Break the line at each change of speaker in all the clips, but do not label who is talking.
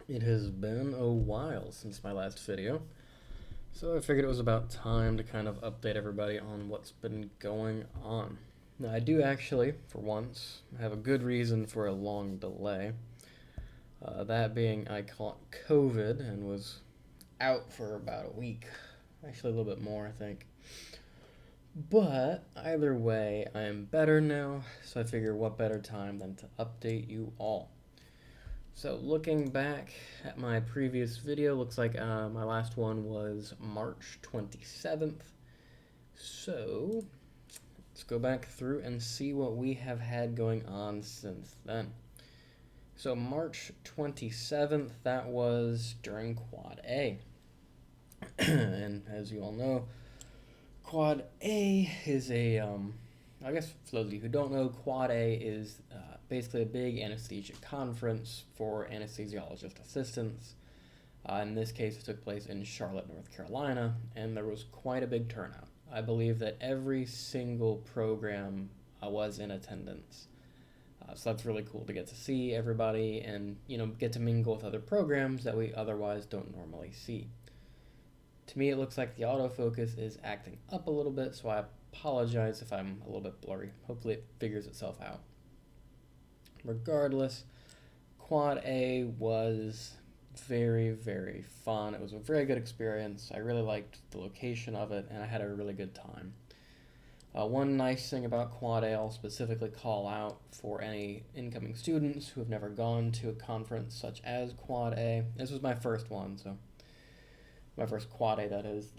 It has been a while since my last video, so I figured it was about time to kind of update everybody on what's been going on. Now, I do actually, for once, have a good reason for a long delay. That being, I caught COVID and was out for about a week. Actually, a little bit more, I think. But either way, I am better now, so I figure what better time than to update you all. So looking back at my previous video, looks like my last one was March 27th. So let's go back through and see what we have had going on since then. So March 27th, that was during Quad A. And as you all know, Quad A is I guess for those of you who don't know, Quad A is basically a big anesthesia conference for anesthesiologist assistants. In this case, it took place in Charlotte, North Carolina, and there was quite a big turnout. I believe that every single program was in attendance. So that's really cool to get to see everybody and, get to mingle with other programs that we otherwise don't normally see. To me, it looks like the autofocus is acting up a little bit, so I apologize if I'm a little bit blurry. Hopefully it figures itself out. Regardless, Quad A was very, very fun. It was a very good experience. I really liked the location of it, and I had a really good time. One nice thing about Quad A, I'll specifically call out for any incoming students who have never gone to a conference such as Quad A. This was my first one, so my first Quad A, that is.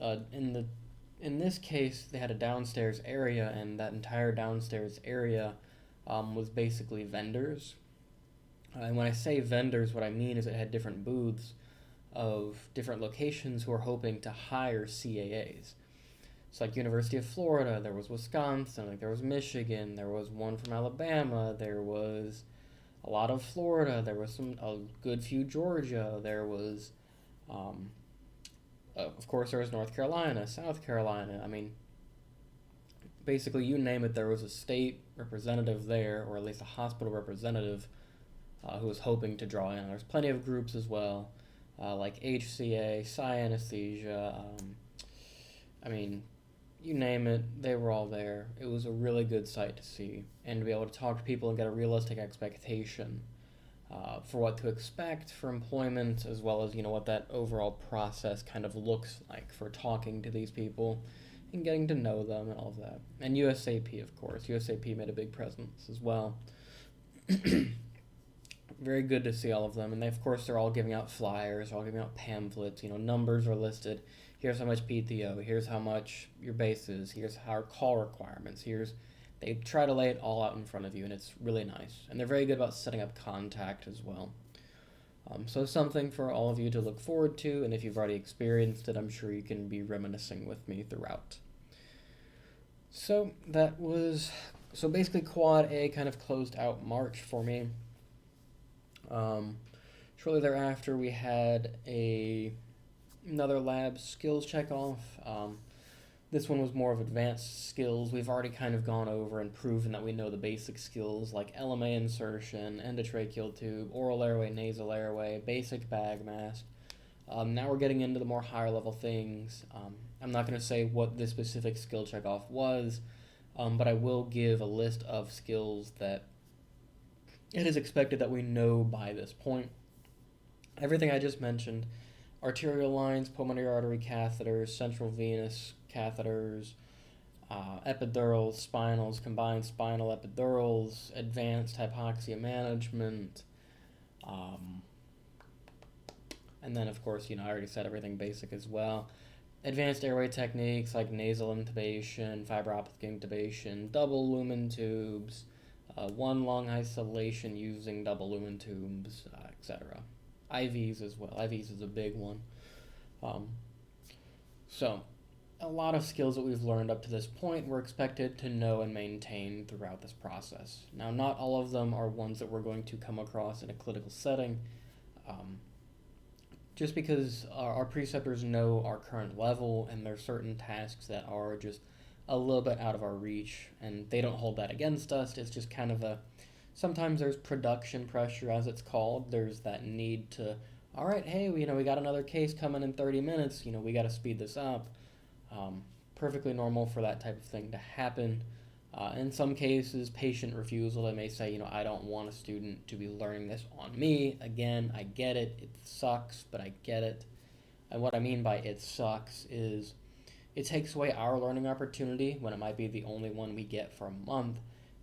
In this case, they had a downstairs area, and that entire downstairs area was basically vendors. And when I say vendors, what I mean is it had different booths of different locations who are hoping to hire CAAs. So like University of Florida, there was Wisconsin, like there was Michigan, there was one from Alabama, there was a lot of Florida, there was a good few Georgia, there was of course, there was North Carolina, South Carolina. I mean, basically, you name it, there was a state representative there, or at least a hospital representative who was hoping to draw in. There's plenty of groups as well, like HCA, Psy Anesthesia. I mean, you name it, they were all there. It was a really good sight to see, and to be able to talk to people and get a realistic expectation for what to expect for employment, as well as what that overall process kind of looks like for talking to these people and getting to know them and all of that. And USAP, of course. USAP made a big presence as well. Very good to see all of them. And they, of course, they're all giving out flyers, all giving out pamphlets. Numbers are listed. Here's how much PTO. Here's how much your base is. Here's our call requirements. They try to lay it all out in front of you, and it's really nice. And they're very good about setting up contact as well. So something for all of you to look forward to, and if you've already experienced it, I'm sure you can be reminiscing with me throughout. So basically Quad A kind of closed out March for me. Shortly thereafter, we had another lab skills check off. This one was more of advanced skills. We've already kind of gone over and proven that we know the basic skills like LMA insertion, endotracheal tube, oral airway, nasal airway, basic bag mask. Now we're getting into the more higher level things. I'm not going to say what this specific skill checkoff was, but I will give a list of skills that it is expected that we know by this point. Everything I just mentioned: arterial lines, pulmonary artery catheters, central venous catheters, epidurals, spinals, combined spinal epidurals, advanced hypoxia management, and then of course, I already said everything basic as well. Advanced airway techniques like nasal intubation, fiber optic intubation, double lumen tubes, one lung isolation using double lumen tubes, etc. IVs as well. IVs is a big one. So, a lot of skills that we've learned up to this point we're expected to know and maintain throughout this process. Now, not all of them are ones that we're going to come across in a clinical setting. Just because our preceptors know our current level, and there's certain tasks that are just a little bit out of our reach, and they don't hold that against us. It's just kind of sometimes there's production pressure, as it's called. There's that need to all right, hey, we got another case coming in 30 minutes, we got to speed this up. Um, Perfectly normal for that type of thing to happen. In some cases, patient refusal, they may say, I don't want a student to be learning this on me. Again, I get it. It sucks, but I get it. And what I mean by it sucks is it takes away our learning opportunity when it might be the only one we get for a month.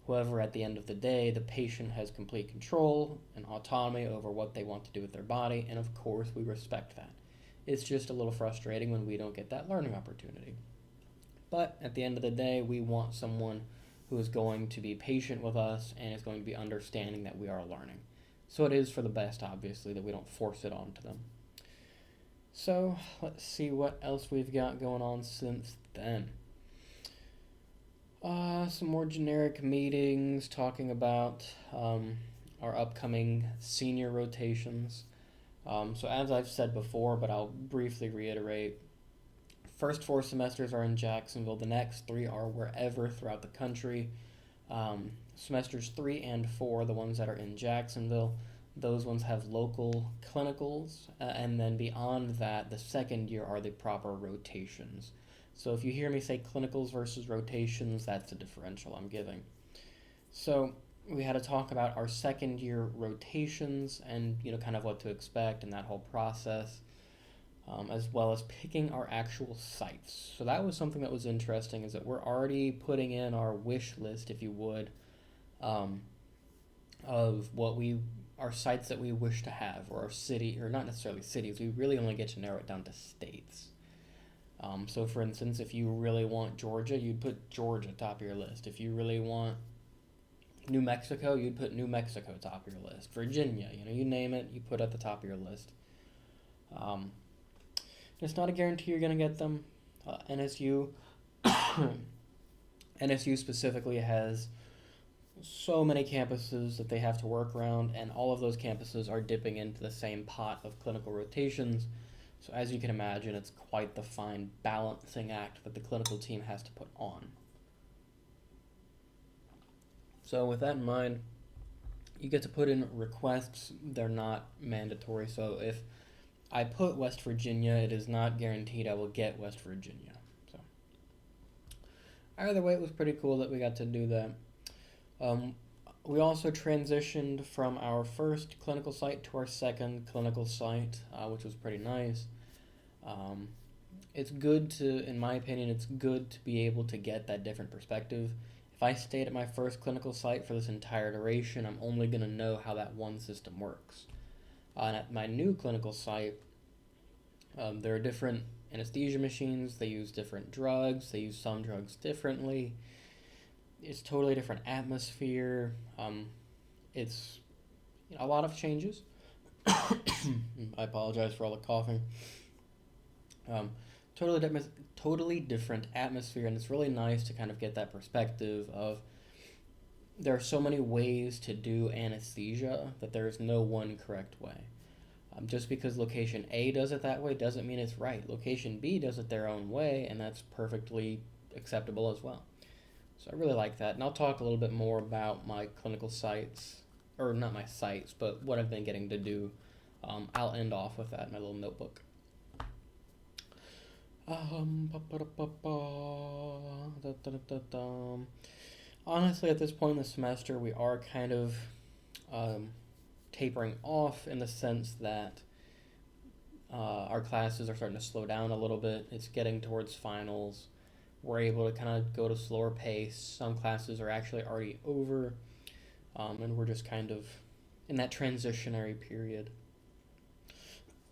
However, at the end of the day, the patient has complete control and autonomy over what they want to do with their body, and of course, we respect that. It's just a little frustrating when we don't get that learning opportunity. But at the end of the day, we want someone who is going to be patient with us and is going to be understanding that we are learning. So it is for the best, obviously, that we don't force it onto them. So let's see what else we've got going on since then. Some more generic meetings talking about our upcoming senior rotations. So as I've said before, but I'll briefly reiterate, first 4 semesters are in Jacksonville. The next 3 are wherever throughout the country. Semesters 3 and 4, the ones that are in Jacksonville, those ones have local clinicals. And then beyond that, the second year are the proper rotations. So if you hear me say clinicals versus rotations, that's the differential I'm giving. So we had to talk about our second year rotations and kind of what to expect in that whole process. As well as picking our actual sites. So that was something that was interesting, is that we're already putting in our wish list, if you would, of our sites that we wish to have, or our city, or not necessarily cities. We really only get to narrow it down to states. So for instance, if you really want Georgia, you'd put Georgia top of your list. If you really want New Mexico, you'd put New Mexico top of your list. Virginia, you name it, you put at the top of your list. It's not a guarantee you're going to get them. NSU NSU specifically has so many campuses that they have to work around, and all of those campuses are dipping into the same pot of clinical rotations. So as you can imagine, it's quite the fine balancing act that the clinical team has to put on. So with that in mind, you get to put in requests. They're not mandatory. So if I put West Virginia, it is not guaranteed I will get West Virginia. So either way, it was pretty cool that we got to do that. We also transitioned from our first clinical site to our second clinical site, which was pretty nice. It's good to, in my opinion, it's good to be able to get that different perspective. If I stayed at my first clinical site for this entire duration, I'm only going to know how that one system works. And at my new clinical site, there are different anesthesia machines. They use different drugs. They use some drugs differently. It's totally different atmosphere. It's a lot of changes. I apologize for all the coughing. Totally different atmosphere, and it's really nice to kind of get that perspective of there are so many ways to do anesthesia that there is no one correct way. Just because location A does it that way doesn't mean it's right. Location B does it their own way, and that's perfectly acceptable as well. So I really like that, and I'll talk a little bit more about my clinical sites, or not my sites, but what I've been getting to do. I'll end off with that in my little notebook. Honestly, at this point in the semester, we are kind of tapering off in the sense that our classes are starting to slow down a little bit. It's getting towards finals. We're able to kind of go to a slower pace. Some classes are actually already over, and we're just kind of in that transitionary period.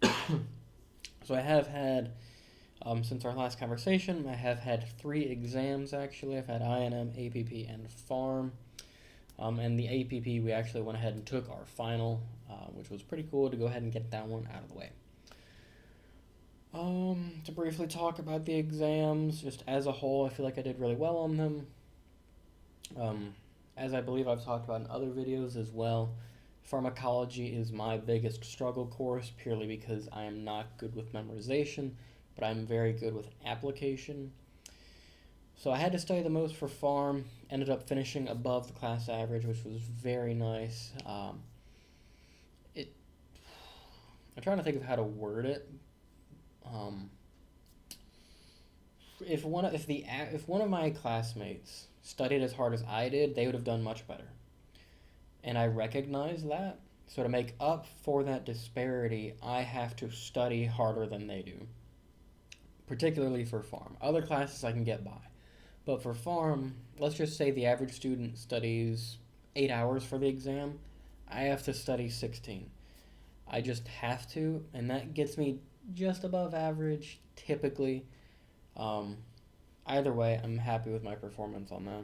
So I have had, since our last conversation, I have had 3 exams actually. I've had INM, APP, and PharM. And the APP, we actually went ahead and took our final, which was pretty cool to go ahead and get that one out of the way. To briefly talk about the exams, just as a whole, I feel like I did really well on them. As I believe I've talked about in other videos as well, pharmacology is my biggest struggle course purely because I am not good with memorization, but I'm very good with application. So I had to study the most for PharM, ended up finishing above the class average, which was very nice. I'm trying to think of how to word it. Um, if one of my classmates studied as hard as I did, they would have done much better, and I recognize that. So to make up for that disparity, I have to study harder than they do, particularly for farm. Other classes I can get by, but for farm, let's just say the average student studies 8 hours for the exam. I have to study 16. I just have to, and that gets me just above average typically. Um, Either way, I'm happy with my performance on that.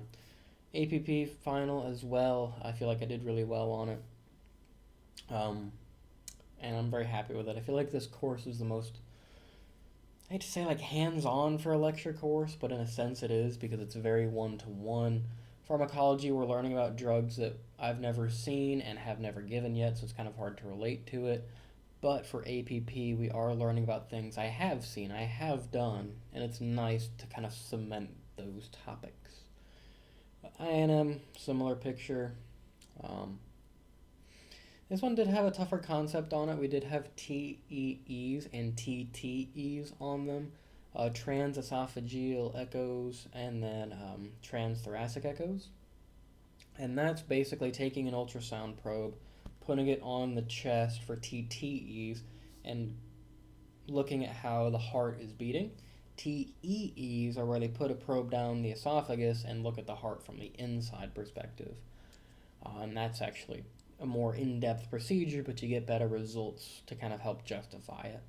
APP final as well. I feel like I did really well on it. Um, and I'm very happy with it. I feel like this course is the most, I hate to say like hands on for a lecture course, but in a sense it is because it's very one to one. Pharmacology, we're learning about drugs that I've never seen and have never given yet, so it's kind of hard to relate to it. But for APP, we are learning about things I have seen, I have done, and it's nice to kind of cement those topics. INM, similar picture. Um, this one did have a tougher concept on it. We did have TEEs and TTEs on them. Transesophageal echoes and then transthoracic echoes. And that's basically taking an ultrasound probe, putting it on the chest for TTEs, and looking at how the heart is beating. TEEs are where they put a probe down the esophagus and look at the heart from the inside perspective. And that's actually a more in-depth procedure, but you get better results to kind of help justify it.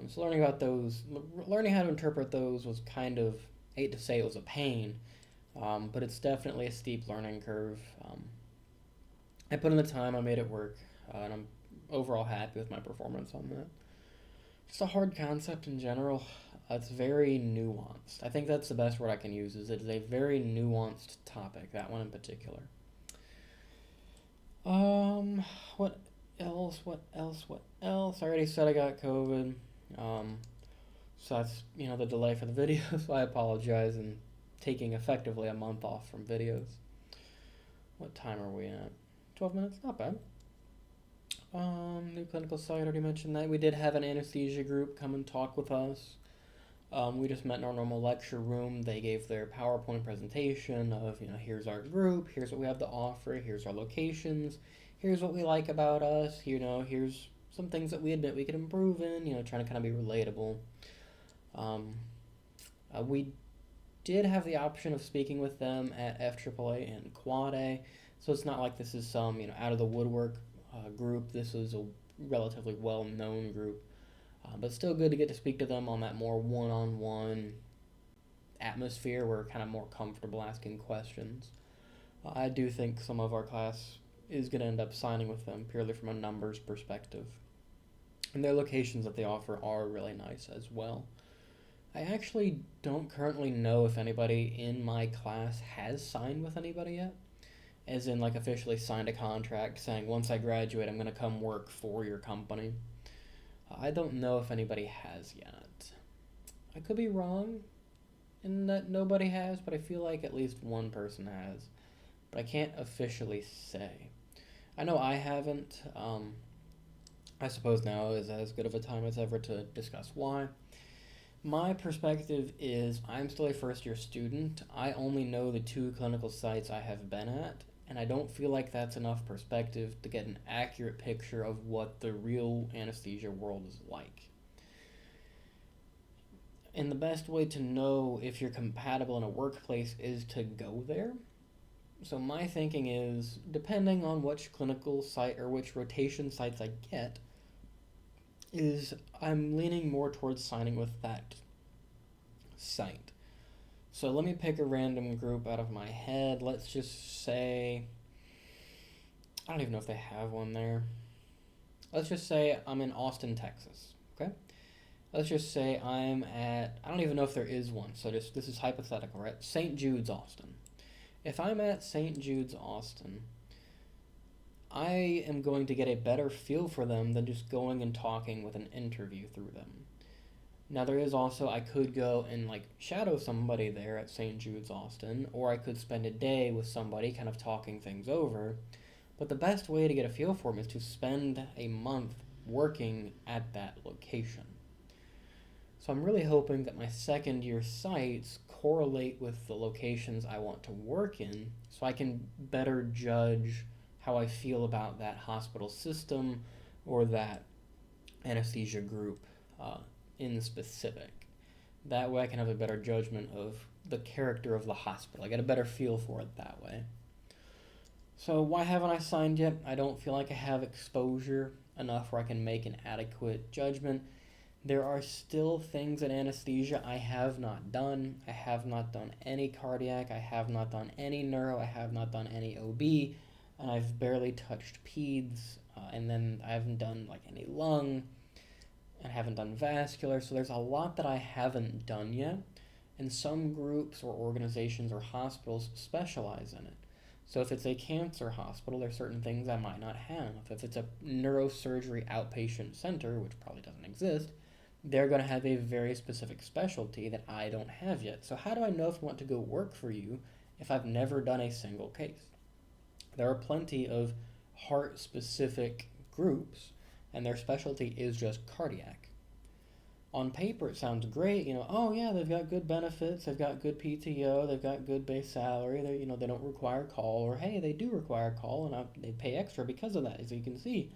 So learning about those, learning how to interpret those was kind of, I hate to say it was a pain, but it's definitely a steep learning curve. I put in the time, I made it work, and I'm overall happy with my performance on that. Just a hard concept in general. It's very nuanced. I think that's the best word I can use. Is it is a very nuanced topic. That one in particular. What else? What else? What else? I already said I got COVID. So that's the delay for the video. So I apologize and taking effectively a month off from videos. What time are we at? 12 minutes. Not bad. New clinical site. Already mentioned that. We did have an anesthesia group come and talk with us. We just met in our normal lecture room. They gave their PowerPoint presentation of, here's our group, here's what we have to offer, here's our locations, here's what we like about us, here's some things that we admit we could improve in, trying to kind of be relatable. We did have the option of speaking with them at FAAA and Quad A, so it's not like this is some, out of the woodwork group. This is a relatively well-known group. But still good to get to speak to them on that more one-on-one atmosphere. We're kind of more comfortable asking questions. I do think some of our class is going to end up signing with them purely from a numbers perspective. And their locations that they offer are really nice as well. I actually don't currently know if anybody in my class has signed with anybody yet. As in, like, officially signed a contract saying, once I graduate, I'm going to come work for your company. I don't know if anybody has yet. I could be wrong in that nobody has, but I feel like at least one person has. But I can't officially say. I know I haven't. I suppose now is as good of a time as ever to discuss why. My perspective is I'm still a first-year student. I only know the 2 clinical sites I have been at, and I don't feel like that's enough perspective to get an accurate picture of what the real anesthesia world is like. And the best way to know if you're compatible in a workplace is to go there. So my thinking is, depending on which clinical site or which rotation sites I get, is I'm leaning more towards signing with that site. So let me pick a random group out of my head. Let's just say, I don't even know if they have one there. Let's just say I'm in Austin, Texas, okay? Let's just say I'm at, I don't even know if there is one, so this is hypothetical, right? St. Jude's, Austin. If I'm at St. Jude's, Austin, I am going to get a better feel for them than just going and talking with an interview through them. Now there is also, I could go and shadow somebody there at St. Jude's, Austin, or I could spend a day with somebody kind of talking things over. But the best way to get a feel for them is to spend a month working at that location. So I'm really hoping that my second year sites correlate with the locations I want to work in so I can better judge how I feel about that hospital system or that anesthesia group uh, in specific. That way I can have a better judgment of the character of the hospital. I get a better feel for it that way. So why haven't I signed yet? I don't feel like I have exposure enough where I can make an adequate judgment. There are still things in anesthesia I have not done. I have not done any cardiac. I have not done any neuro. I have not done any OB. And I've barely touched peds. And then I haven't done like any lung. And I haven't done vascular. So there's a lot that I haven't done yet. And some groups or organizations or hospitals specialize in it. So if it's a cancer hospital, there's certain things I might not have. If it's a neurosurgery outpatient center, which probably doesn't exist, they're going to have a very specific specialty that I don't have yet. So how do I know if I want to go work for you if I've never done a single case? There are plenty of heart-specific groups, and their specialty is just cardiac. On paper, it sounds great. Oh yeah, they've got good benefits, they've got good PTO, they've got good base salary. They don't require call, or hey, they do require call, and they pay extra because of that. As you can see,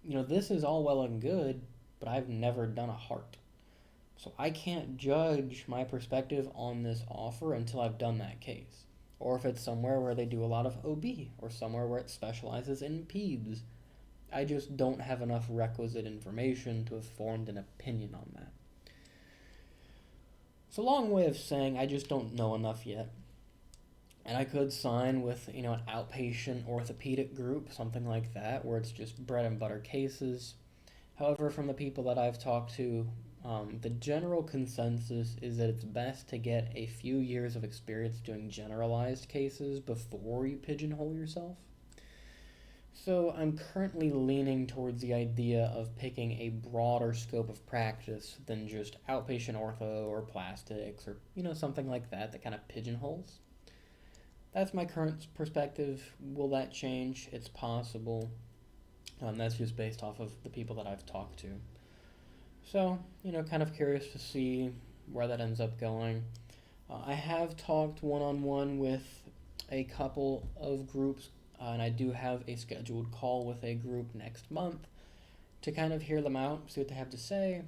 this is all well and good, but I've never done a heart. So I can't judge my perspective on this offer until I've done that case. Or if it's somewhere where they do a lot of OB, or somewhere where it specializes in peds. I just don't have enough requisite information to have formed an opinion on that. It's a long way of saying I just don't know enough yet. And I could sign with, an outpatient orthopedic group, something like that, where it's just bread and butter cases. However, from the people that I've talked to, the general consensus is that it's best to get a few years of experience doing generalized cases before you pigeonhole yourself. So I'm currently leaning towards the idea of picking a broader scope of practice than just outpatient ortho or plastics or, something like that kind of pigeonholes. That's my current perspective. Will that change? It's possible. That's just based off of the people that I've talked to. So, kind of curious to see where that ends up going. I have talked one-on-one with a couple of groups, and I do have a scheduled call with a group next month to kind of hear them out, see what they have to say.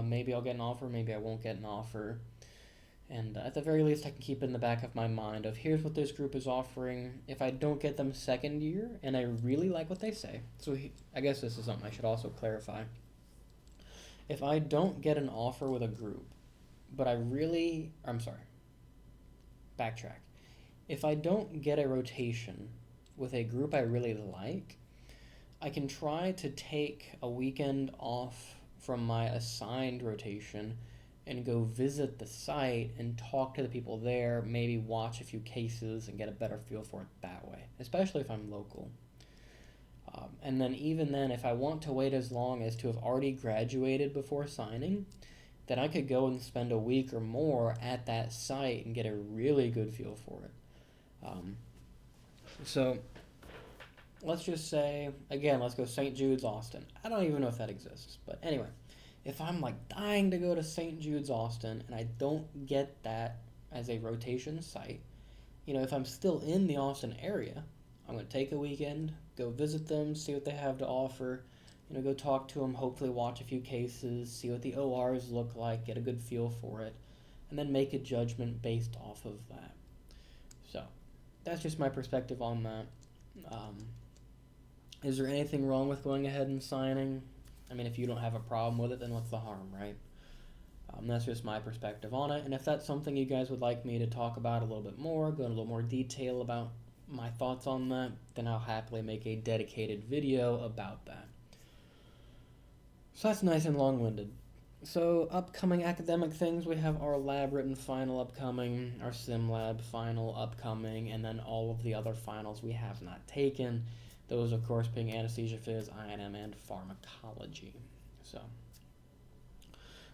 Maybe I'll get an offer, maybe I won't get an offer. And at the very least, I can keep it in the back of my mind of here's what this group is offering. If I don't get them second year, and I really like what they say, so I guess this is something I should also clarify. If I don't get an offer with a group, but backtrack. If I don't get a rotation with a group I really like, I can try to take a weekend off from my assigned rotation and go visit the site and talk to the people there, maybe watch a few cases and get a better feel for it that way, especially if I'm local. And then even then, if I want to wait as long as to have already graduated before signing, then I could go and spend a week or more at that site and get a really good feel for it. So let's just say, again, let's go St. Jude's, Austin. I don't even know if that exists, but anyway, if I'm like dying to go to St. Jude's, Austin, and I don't get that as a rotation site, if I'm still in the Austin area, I'm going to take a weekend, go visit them, see what they have to offer, go talk to them, hopefully watch a few cases, see what the ORs look like, get a good feel for it, and then make a judgment based off of that. So that's just my perspective on that. Is there anything wrong with going ahead and signing? I mean, if you don't have a problem with it, then what's the harm, right? That's just my perspective on it. And if that's something you guys would like me to talk about a little bit more, go into a little more detail about my thoughts on that, then I'll happily make a dedicated video about that. So that's nice and long-winded. So upcoming academic things, we have our lab written final upcoming, our sim lab final upcoming, and then all of the other finals we have not taken. Those, of course, being anesthesia phys, INM, and pharmacology. So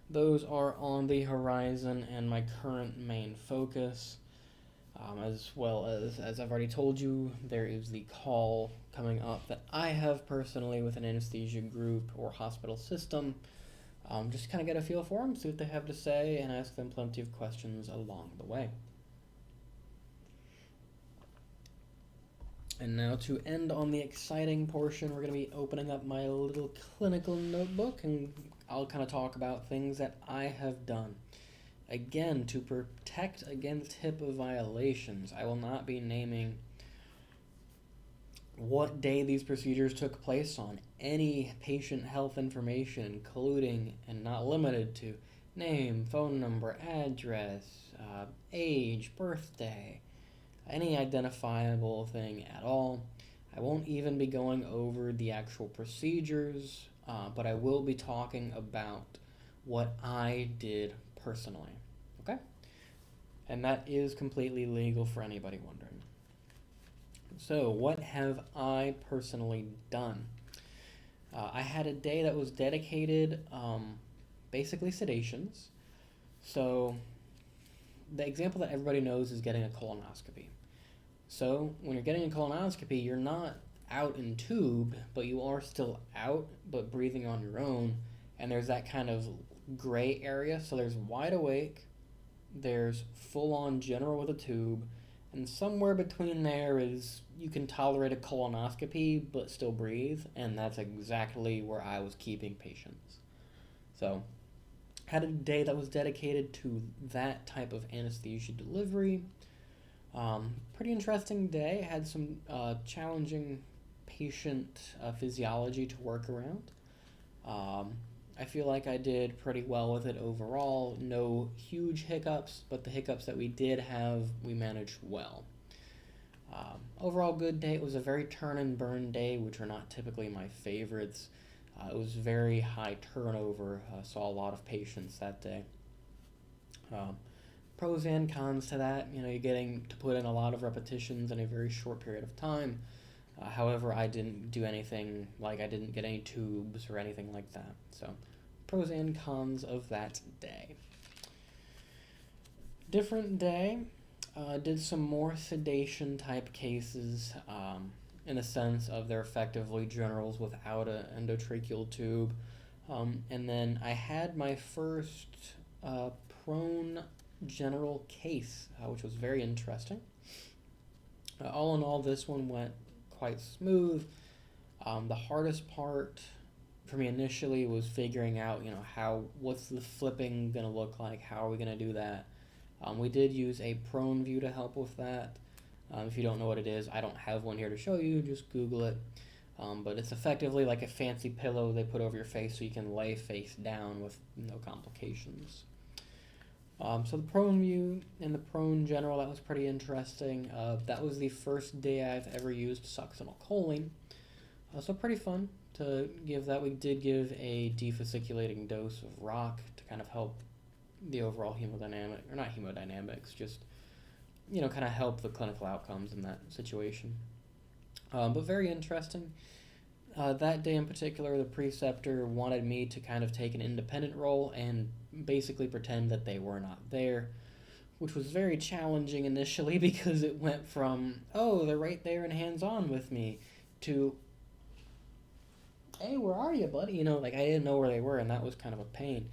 those are on the horizon and my current main focus. As well as I've already told you, there is the call coming up that I have personally with an anesthesia group or hospital system. Just kind of get a feel for them, see what they have to say, and ask them plenty of questions along the way. And now to end on the exciting portion, we're going to be opening up my little clinical notebook, and I'll kind of talk about things that I have done. Again, to protect against HIPAA violations, I will not be naming what day these procedures took place on. Any patient health information, including and not limited to name, phone number, address, age, birthday, any identifiable thing at all. I won't even be going over the actual procedures, but I will be talking about what I did personally. Okay? And that is completely legal for anybody wondering. So, what have I personally done? I had a day that was dedicated, basically sedations. So, the example that everybody knows is getting a colonoscopy. So, when you're getting a colonoscopy, you're not out in tube, but you are still out, but breathing on your own. And there's that kind of gray area. So, there's wide awake, there's full on general with a tube, and somewhere between there is you can tolerate a colonoscopy but still breathe, and that's exactly where I was keeping patients. So, had a day that was dedicated to that type of anesthesia delivery. Pretty interesting day. Had some challenging patient physiology to work around. I feel like I did pretty well with it overall. No huge hiccups, but the hiccups that we did have, we managed well. Overall good day. It was a very turn and burn day, which are not typically my favorites. It was very high turnover. Saw a lot of patients that day. Pros and cons to that. You're getting to put in a lot of repetitions in a very short period of time. However, I didn't do anything, like I didn't get any tubes or anything like that. So, pros and cons of that day. Different day. Did some more sedation type cases, in the sense of they're effectively generals without an endotracheal tube. And then I had my first prone general case, which was very interesting. All in all, this one went quite smooth. The hardest part for me initially was figuring out, what's the flipping gonna look like? How are we gonna do that? We did use a prone view to help with that. If you don't know what it is, I don't have one here to show you. Just Google it. But it's effectively like a fancy pillow they put over your face so you can lay face down with no complications. So the prone view and the prone general, that was pretty interesting. That was the first day I've ever used succinylcholine. So pretty fun to give that. We did give a defasciculating dose of rock to kind of help the overall hemodynamic, or not hemodynamics, just, kind of help the clinical outcomes in that situation. But very interesting. That day in particular, the preceptor wanted me to kind of take an independent role and basically pretend that they were not there, which was very challenging initially because it went from, oh, they're right there and hands-on with me, to, hey, where are you, buddy? I didn't know where they were, and that was kind of a pain.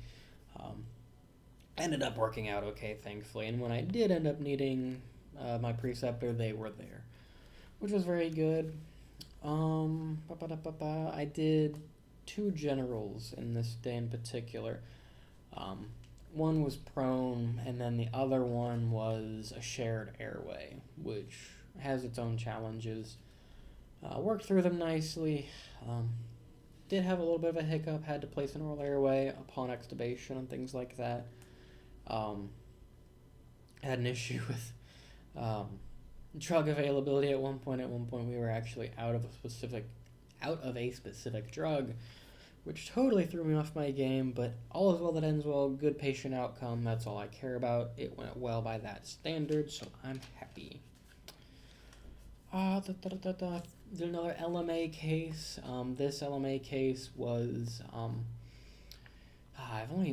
Ended up working out okay, thankfully, and when I did end up needing my preceptor, they were there, which was very good. I did 2 generals in this day in particular. One was prone, and then the other one was a shared airway, which has its own challenges. Worked through them nicely. Did have a little bit of a hiccup, had to place an oral airway upon extubation and things like that. Had an issue with drug availability at one point. At one point, we were actually out of a specific drug, which totally threw me off my game. But all is well that ends well. Good patient outcome. That's all I care about. It went well by that standard, so I'm happy. Did another LMA case. This LMA case was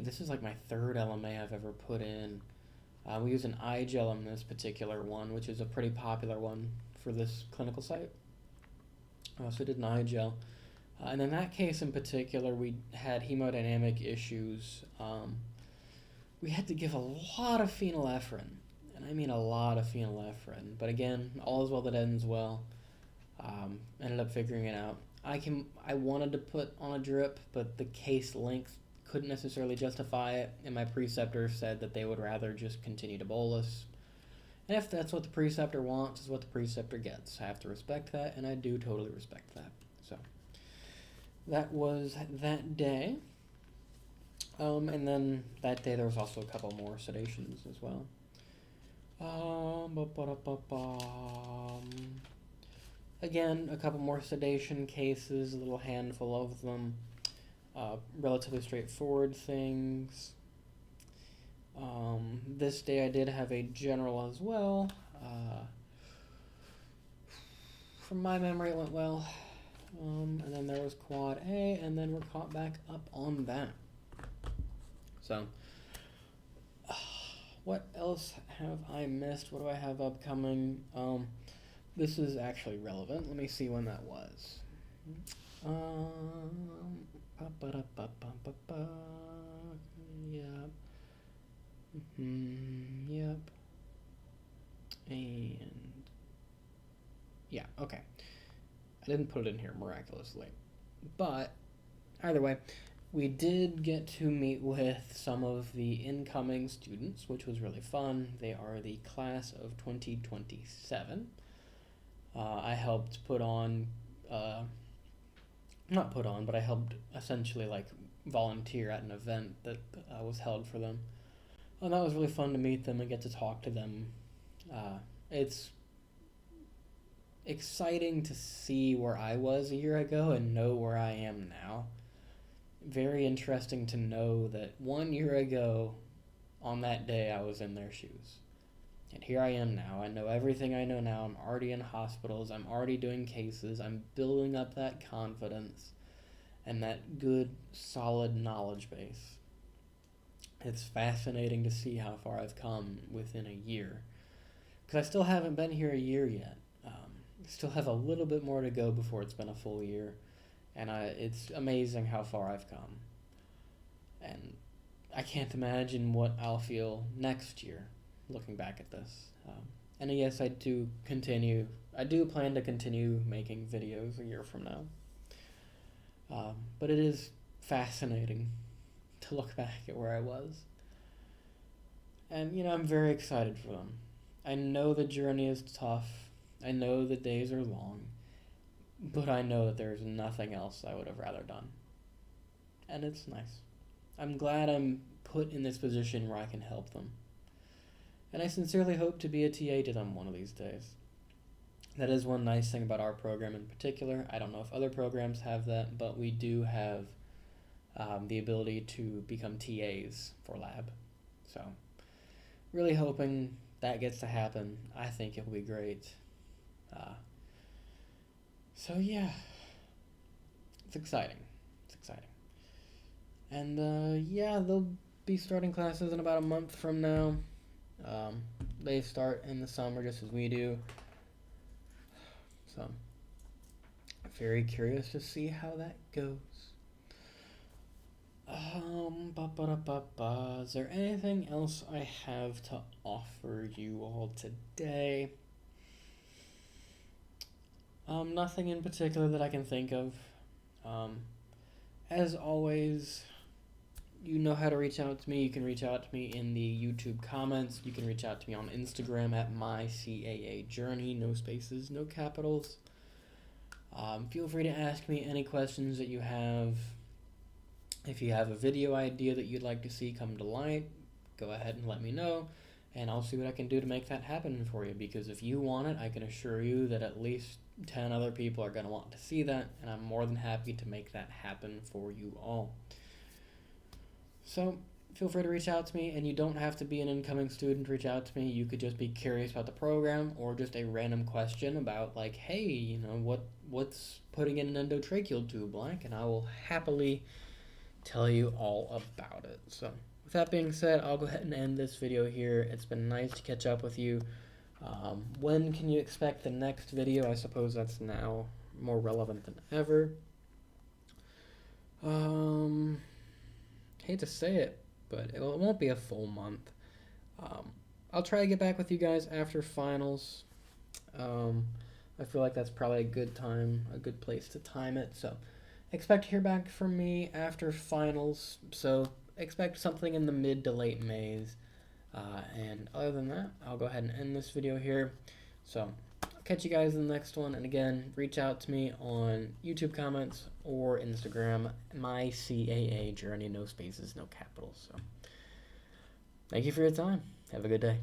this is like my 3rd LMA I've ever put in. We use an eye gel on this particular one, which is a pretty popular one for this clinical site. So we did an eye gel. And in that case in particular, we had hemodynamic issues. We had to give a lot of phenylephrine, and I mean a lot of phenylephrine. But again, all is well that ends well. Ended up figuring it out. I wanted to put on a drip, but the case length couldn't necessarily justify it, and my preceptor said that they would rather just continue to bolus. And if that's what the preceptor wants, is what the preceptor gets. I have to respect that, and I do totally respect that. So that was that day. And then that day there was also a couple more sedations as well. Again, a couple more sedation cases, a little handful of them. Relatively straightforward things. This day I did have a general as well. From my memory it went well. And then there was quad A, and then we're caught back up on that. So, what else have I missed? What do I have upcoming? This is actually relevant. Let me see when that was. Yep. Yep. And yeah, okay. I didn't put it in here miraculously. But either way, we did get to meet with some of the incoming students, which was really fun. They are the class of 2027. I helped put on, not put on, but I helped essentially like volunteer at an event that was held for them. And that was really fun to meet them and get to talk to them. It's exciting to see where I was a year ago and know where I am now. Very interesting to know that 1 year ago, on that day, I was in their shoes. And here I am now. I know everything I know now. I'm already in hospitals. I'm already doing cases. I'm building up that confidence and that good, solid knowledge base. It's fascinating to see how far I've come within a year. Because I still haven't been here a year yet. Still have a little bit more to go before it's been a full year. And it's amazing how far I've come. And I can't imagine what I'll feel next year looking back at this. And yes, I do plan to continue making videos a year from now. But it is fascinating to look back at where I was. And, I'm very excited for them. I know the journey is tough. I know the days are long. But I know that there's nothing else I would have rather done. And it's nice. I'm glad I'm put in this position where I can help them. And I sincerely hope to be a TA to them one of these days. That is one nice thing about our program in particular. I don't know if other programs have that, but we do have the ability to become TAs for lab. So, really hoping that gets to happen. I think it will be great. So yeah, it's exciting. And they'll be starting classes in about a month from now. They start in the summer just as we do. So, very curious to see how that goes. Is there anything else I have to offer you all today? Nothing in particular that I can think of. As always, you know how to reach out to me. You can reach out to me in the YouTube comments. You can reach out to me on Instagram at myCAAjourney. No spaces, no capitals. Feel free to ask me any questions that you have. If you have a video idea that you'd like to see come to light, go ahead and let me know, and I'll see what I can do to make that happen for you. Because if you want it, I can assure you that at least 10 other people are going to want to see that, and I'm more than happy to make that happen for you all. So, feel free to reach out to me, and you don't have to be an incoming student to reach out to me. You could just be curious about the program, or just a random question about, like, hey, what's putting in an endotracheal tube like, and I will happily tell you all about it. So, with that being said, I'll go ahead and end this video here. It's been nice to catch up with you. When can you expect the next video? I suppose that's now more relevant than ever. Hate to say it, but it won't be a full month. I'll try to get back with you guys after finals. I feel like that's probably a good time, a good place to time it. So expect to hear back from me after finals. So expect something in the mid to late Mays. And other than that, I'll go ahead and end this video here. So I'll catch you guys in the next one. And again, reach out to me on YouTube comments or Instagram, my CAA journey, no spaces, no capitals. So thank you for your time. Have a good day.